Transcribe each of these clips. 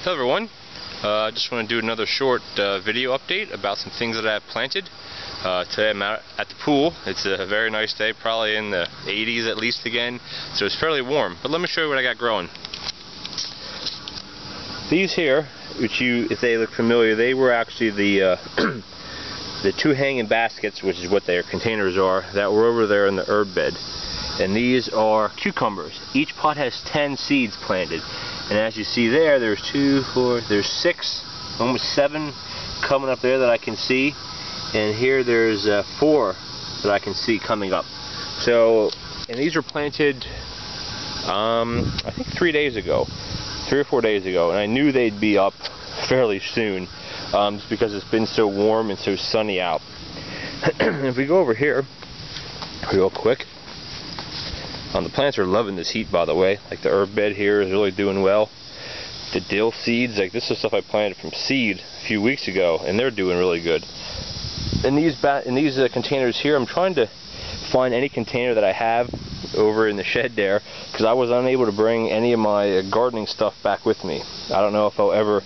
Hello everyone, I just want to do another short video update about some things that I have planted. Today I'm out at the pool. It's a very nice day, probably in the 80s at least again, so it's fairly warm. But let me show you what I got growing. These here, which if they look familiar, they were actually the the two hanging baskets, which is what their containers are, that were over there in the herb bed. And these are cucumbers. Each pot has 10 seeds planted. And as you see there, there's 6, almost 7 coming up there that I can see. And here there's 4 that I can see coming up. So, and these were planted, I think 3 days ago, 3 or 4 days ago. And I knew they'd be up fairly soon, just because it's been so warm and so sunny out. If we go over here, real quick. The plants are loving this heat, by the way. Like the herb bed here is really doing well. The dill seeds, like this is stuff I planted from seed a few weeks ago, and they're doing really good. In these containers here, I'm trying to find any container that I have over in the shed there, because I was unable to bring any of my gardening stuff back with me. I don't know if I'll ever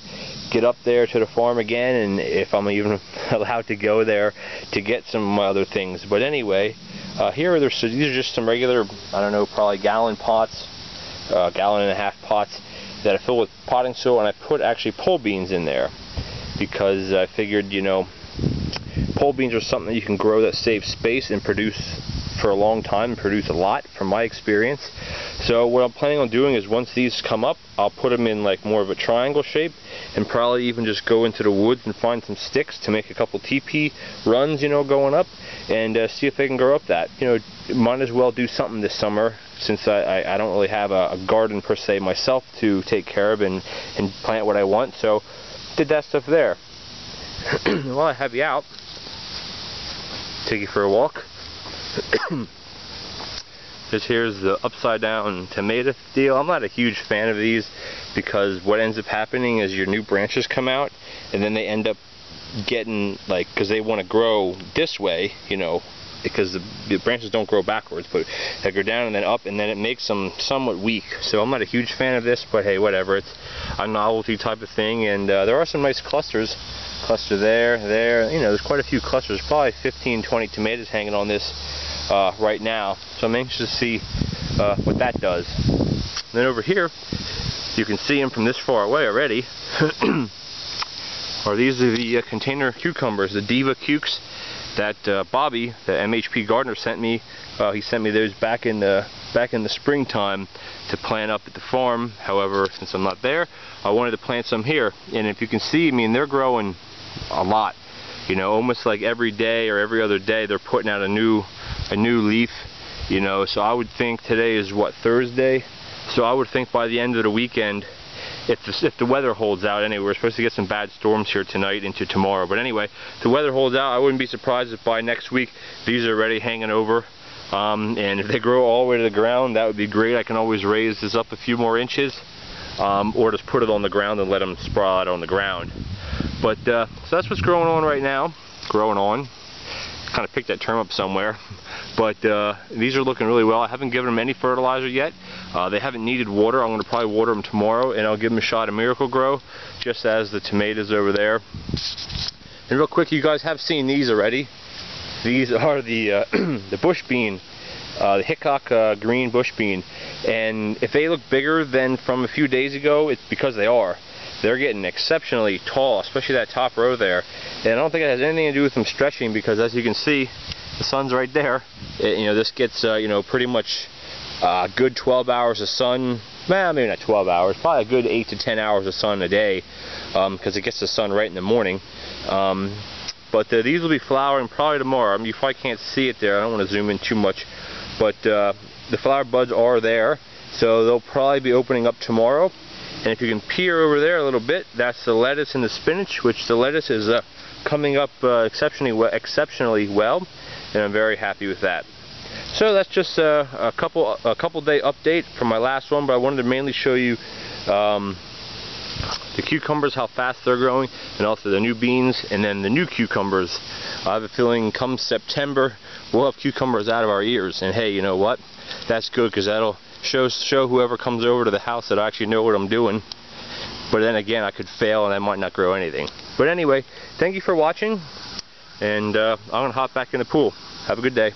get up there to the farm again, and if I'm even allowed to go there to get some of my other things. But anyway, these are just some regular, I don't know, probably gallon pots, gallon and a half pots that I fill with potting soil, and I put actually pole beans in there because I figured, you know, pole beans are something that you can grow that saves space and produce for a long time and produce a lot from my experience. So what I'm planning on doing is once these come up, I'll put them in like more of a triangle shape and probably even just go into the woods and find some sticks to make a couple teepee runs, you know, going up, and see if they can grow up that. You know, might as well do something this summer since I don't really have a garden per se myself to take care of and plant what I want. So did that stuff there. While I have you out, take you for a walk. Here's the upside down tomato deal. I'm not a huge fan of these because what ends up happening is your new branches come out and then they end up getting, like, because they want to grow this way, you know, because the branches don't grow backwards, but they go down and then up, and then it makes them somewhat weak. So I'm not a huge fan of this, but hey, whatever. It's a novelty type of thing, and there are some nice clusters. Cluster there, you know, there's quite a few clusters, probably 15, 20 tomatoes hanging on this right now. So I'm anxious to see what that does. And then over here, you can see them from this far away already. These are the container cucumbers, the Diva Cukes that Bobby, the MHP gardener, sent me. He sent me those back in the springtime to plant up at the farm. However, since I'm not there, I wanted to plant some here. And if you can see, I mean, they're growing a lot. You know, almost like every day or every other day they're putting out a new leaf. You know, so I would think today is what, Thursday? So I would think by the end of the weekend, if the weather holds out, anyway, we're supposed to get some bad storms here tonight into tomorrow. But anyway, if the weather holds out, I wouldn't be surprised if by next week these are already hanging over. And if they grow all the way to the ground, that would be great. I can always raise this up a few more inches, or just put it on the ground and let them sprout out on the ground. But so that's what's growing on right now. Growing on. Kind of picked that term up somewhere. But these are looking really well. I haven't given them any fertilizer yet. They haven't needed water. I'm going to probably water them tomorrow, and I'll give them a shot of Miracle-Gro, just as the tomatoes over there. And real quick, you guys have seen these already. These are the the bush bean, the Hickok green bush bean. And if they look bigger than from a few days ago, it's because they are. They're getting exceptionally tall, especially that top row there. And I don't think it has anything to do with them stretching, because as you can see, the sun's right there. You know, this gets you know, pretty much a good 12 hours of sun. Well, maybe not 12 hours, probably a good 8 to 10 hours of sun a day, because it gets the sun right in the morning. But these will be flowering probably tomorrow. I mean, you probably can't see it there. I don't want to zoom in too much, but the flower buds are there, so they'll probably be opening up tomorrow. And if you can peer over there a little bit, that's the lettuce and the spinach, which the lettuce is coming up exceptionally well, and I'm very happy with that. So that's just a couple day update from my last one, but I wanted to mainly show you the cucumbers, how fast they're growing, and also the new beans, and then the new cucumbers. I have a feeling come September we'll have cucumbers out of our ears, and hey, you know what? That's good, because that'll show whoever comes over to the house that I actually know what I'm doing. But then again, I could fail and I might not grow anything. But anyway, thank you for watching, and I'm going to hop back in the pool. Have a good day.